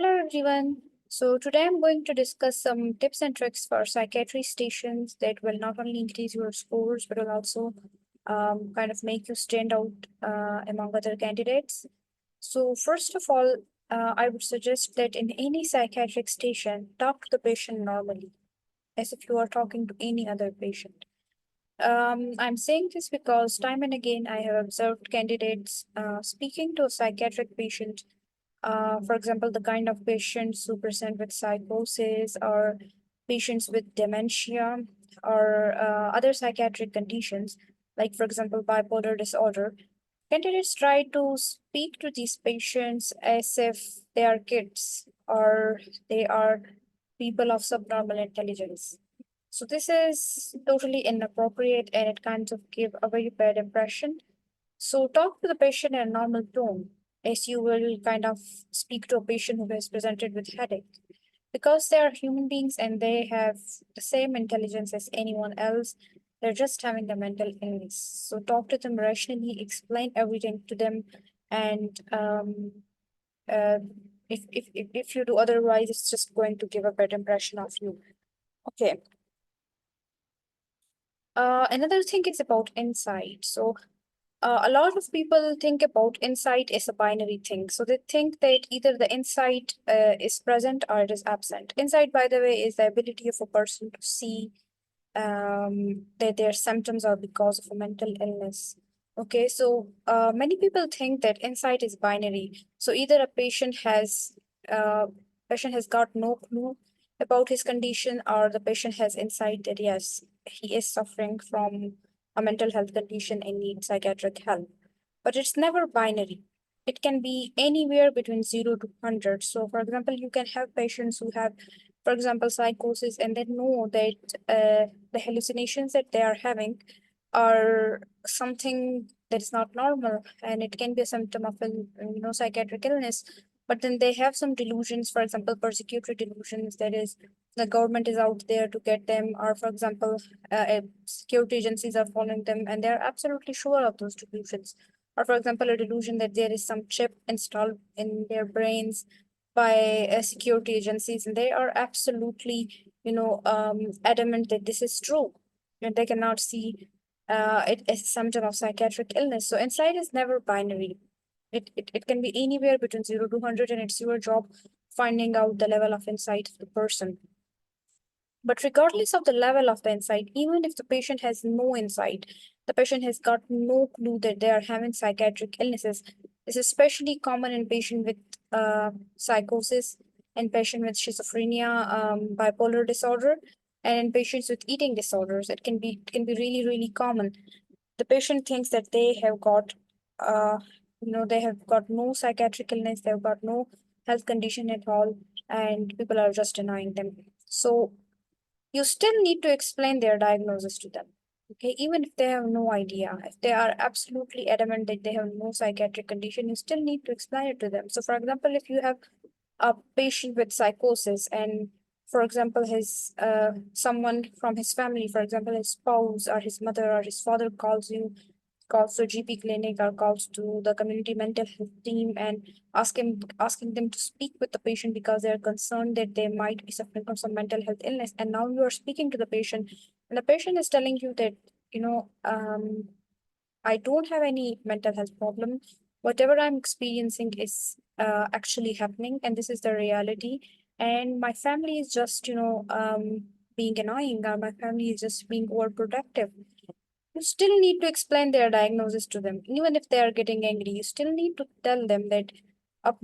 Hello everyone. So today I'm going to discuss some tips and tricks for psychiatry stations that will not only increase your scores but will also kind of make you stand out among other candidates. So first of all, I would suggest that in any psychiatric station, talk to the patient normally, as if you are talking to any other patient. I'm saying this because time and again I have observed candidates speaking to a psychiatric patient, for example, the kind of patients who present with psychosis or patients with dementia or other psychiatric conditions, like, for example, bipolar disorder. Candidates try to speak to these patients as if they are kids or they are people of subnormal intelligence. So this is totally inappropriate and it kind of give a very bad impression. So talk to the patient in a normal tone, as you will kind of speak to a patient who has presented with headache. Because they are human beings and they have the same intelligence as anyone else, they're just having a mental illness. So talk to them rationally, explain everything to them, and uh, if you do otherwise, it's just going to give a bad impression of you. Okay. Another thing is about insight. So a lot of people think about insight as a binary thing. So they think that either the insight is present or it is absent. Insight, by the way, is the ability of a person to see that their symptoms are because of a mental illness. Okay, so many people think that insight is binary. So either a patient has got no clue about his condition, or the patient has insight that yes, he is suffering from a mental health condition and needs psychiatric help. But it's never binary. It can be anywhere between 0 to 100. So, for example, you can have patients who have, for example, psychosis, and they know that the hallucinations that they are having are something that is not normal, and it can be a symptom of a psychiatric illness. But then they have some delusions, for example, persecutory delusions, that is, the government is out there to get them, or for example, security agencies are following them, and they are absolutely sure of those delusions. Or for example, a delusion that there is some chip installed in their brains by security agencies, and they are absolutely, adamant that this is true, and they cannot see it as a symptom of psychiatric illness. So insight is never binary. It can be anywhere between 0 to 100, and it's your job finding out the level of insight of the person. But regardless of the level of the insight, even if the patient has no insight, the patient has got no clue that they are having psychiatric illnesses. This is especially common in patient with psychosis, in patient with schizophrenia, bipolar disorder, and in patients with eating disorders. It can be really, really common. The patient thinks that uh, they have got no psychiatric illness, they've got no health condition at all, and people are just denying them. So you still need to explain their diagnosis to them. Okay, even if they have no idea, if they are absolutely adamant that they have no psychiatric condition, you still need to explain it to them. So, for example, if you have a patient with psychosis, and for example, his someone from his family, for example, his spouse or his mother or his father calls to GP clinic or calls to the community mental health team and asking them to speak with the patient because they're concerned that they might be suffering from some mental health illness. And now you are speaking to the patient, and the patient is telling you that, I don't have any mental health problem. Whatever I'm experiencing is actually happening, and this is the reality. And my family is just, being annoying, or my family is just being overprotective. You still need to explain their diagnosis to them. Even if they are getting angry, you still need to tell them that,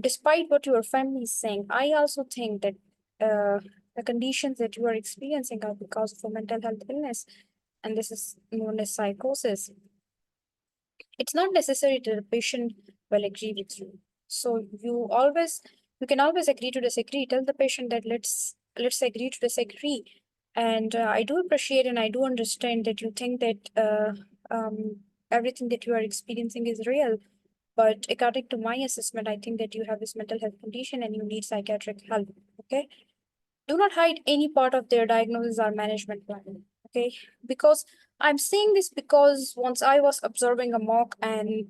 despite what your family is saying, I also think that the conditions that you are experiencing are because of a mental health illness, and this is known as psychosis. It's not necessary that the patient will agree with you. So you can always agree to disagree. Tell the patient that let's agree to disagree. And I do appreciate and I do understand that you think that everything that you are experiencing is real. But according to my assessment, I think that you have this mental health condition and you need psychiatric help. Okay, do not hide any part of their diagnosis or management plan. Okay, because I'm saying this because once I was observing a mock, and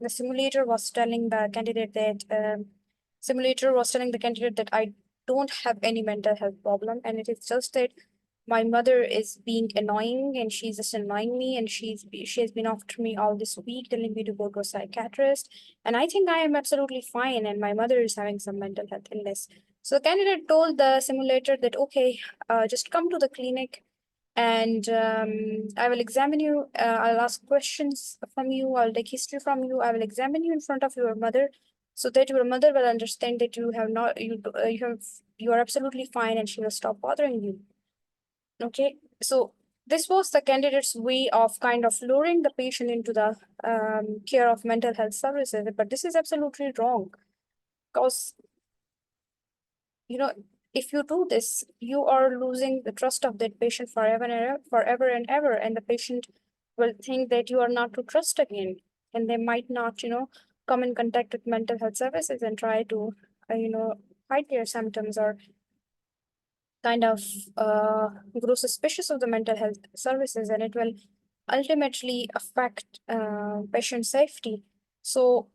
the simulator was telling the candidate that simulator was telling the candidate that I don't have any mental health problem, and it is just that my mother is being annoying and she's just annoying me, and she has been after me all this week telling me to go to a psychiatrist, and I think I am absolutely fine, and my mother is having some mental health illness. So the candidate told the simulator that, okay, just come to the clinic and I will examine you. I'll ask questions from you. I'll take history from you. I will examine you in front of your mother, so that your mother will understand that you have not you are absolutely fine, and she will stop bothering you. Okay, so this was the candidate's way of kind of luring the patient into the care of mental health services, but this is absolutely wrong, because if you do this, you are losing the trust of that patient forever and ever, forever and ever, and the patient will think that you are not to trust again, and they might not, come in contact with mental health services and try to, hide their symptoms, or kind of grow suspicious of the mental health services, and it will ultimately affect patient safety. So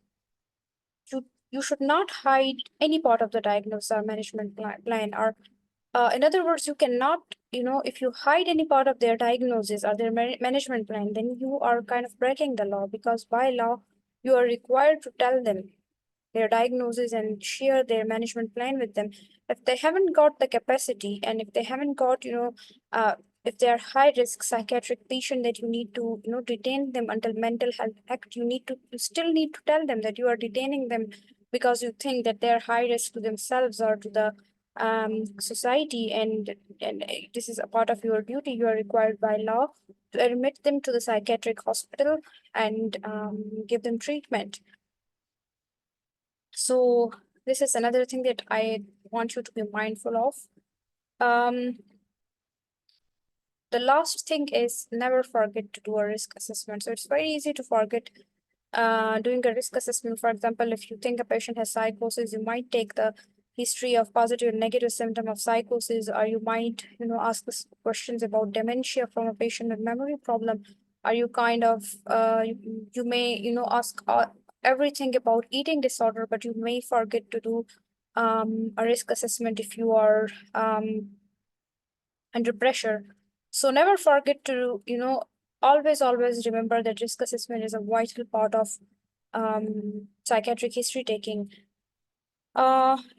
you should not hide any part of the diagnosis or management plan, or in other words, you cannot, if you hide any part of their diagnosis or their management plan, then you are kind of breaking the law, because by law you are required to tell them their diagnosis and share their management plan with them. If they haven't got the capacity, and if they haven't got, if they are high risk psychiatric patient that you need to, detain them until mental health act, you still need to tell them that you are detaining them because you think that they are high risk to themselves or to the society, and this is a part of your duty. You are required by law to admit them to the psychiatric hospital and give them treatment. So this is another thing that I want you to be mindful of. The last thing is never forget to do a risk assessment. So it's very easy to forget doing a risk assessment. For example, if you think a patient has psychosis, you might take the history of positive and negative symptom of psychosis, or you might, ask questions about dementia from a patient with memory problem. Or you kind of, you may, ask everything about eating disorder, but you may forget to do a risk assessment if you are under pressure. So never forget to, always remember that risk assessment is a vital part of psychiatric history taking.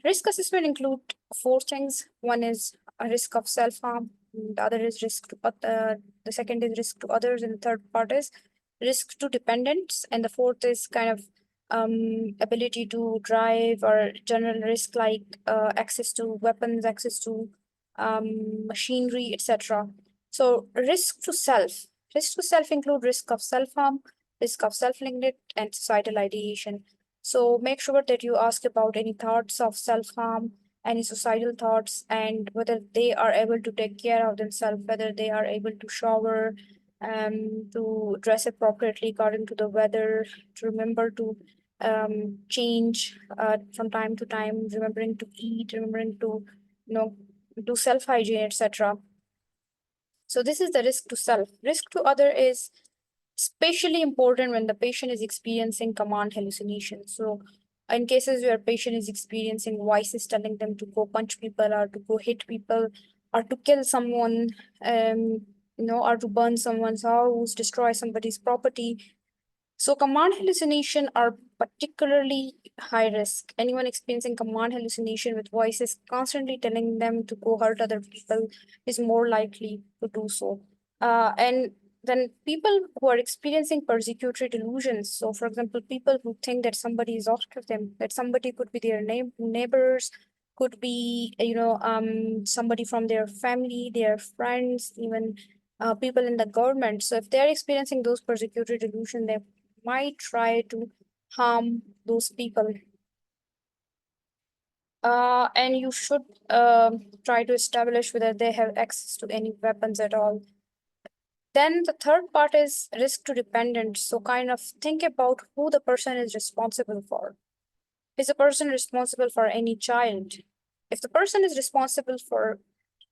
Risk assessment include four things. One is a risk of self-harm, the other is the second is risk to others, and the third part is risk to dependents, and the fourth is kind of ability to drive, or general risk like access to weapons, access to machinery, etc. So risk to self include risk of self-harm, risk of self-neglect, and societal ideation. So make sure that you ask about any thoughts of self-harm, any suicidal thoughts, and whether they are able to take care of themselves, whether they are able to shower, to dress appropriately according to the weather, to remember to change from time to time, remembering to eat, remembering to, do self-hygiene, etc. So this is the risk to self. Risk to other is especially important when the patient is experiencing command hallucinations. So in cases where patient is experiencing voices telling them to go punch people, or to go hit people, or to kill someone, or to burn someone's house, destroy somebody's property. So command hallucination are particularly high risk. Anyone experiencing command hallucination with voices constantly telling them to go hurt other people is more likely to do so. And then people who are experiencing persecutory delusions. So for example, people who think that somebody is after them, that somebody could be their neighbors, could be, somebody from their family, their friends, even people in the government. So if they're experiencing those persecutory delusions, they might try to harm those people. And you should try to establish whether they have access to any weapons at all. Then the third part is risk to dependents. So kind of think about who the person is responsible for. Is the person responsible for any child? If the person is responsible for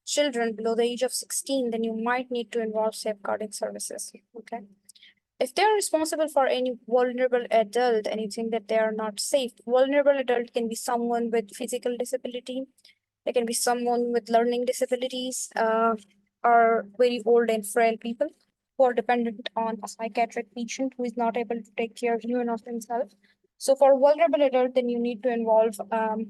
children below the age of 16, then you might need to involve safeguarding services. Okay. If they are responsible for any vulnerable adult and you think that they are not safe, vulnerable adult can be someone with physical disability, they can be someone with learning disabilities, or very old and frail people who are dependent on a psychiatric patient who is not able to take care of even of themselves. So for vulnerable adult, then you need to involve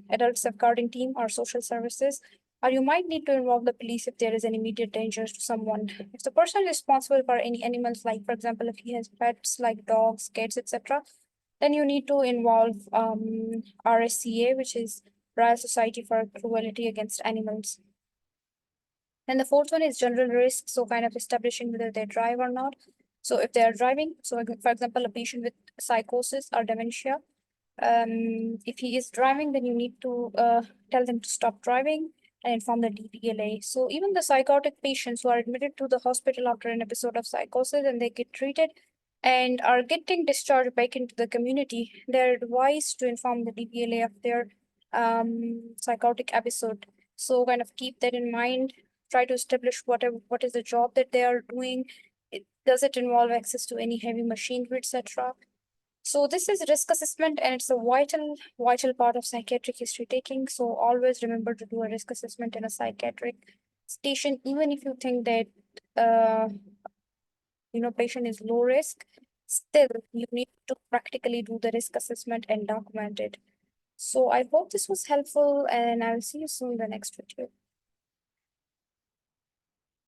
adult safeguarding team or social services, or you might need to involve the police if there is an immediate danger to someone. If the person is responsible for any animals, like for example, if he has pets like dogs, cats, etc., then you need to involve RSCA, which is Royal Society for Cruelty Against Animals. And the fourth one is general risk, so kind of establishing whether they drive or not. So if they are driving, so for example, a patient with psychosis or dementia, if he is driving, then you need to tell them to stop driving and inform the DVLA. So even the psychotic patients who are admitted to the hospital after an episode of psychosis and they get treated and are getting discharged back into the community, they're advised to inform the DVLA of their psychotic episode. So kind of keep that in mind. Try to establish what is the job that they are doing. Does it involve access to any heavy machinery, etc.? So this is risk assessment, and it's a vital part of psychiatric history taking. So always remember to do a risk assessment in a psychiatric station, even if you think that uh, patient is low risk. Still, you need to practically do the risk assessment and document it. So I hope this was helpful, and I'll see you soon in the next video.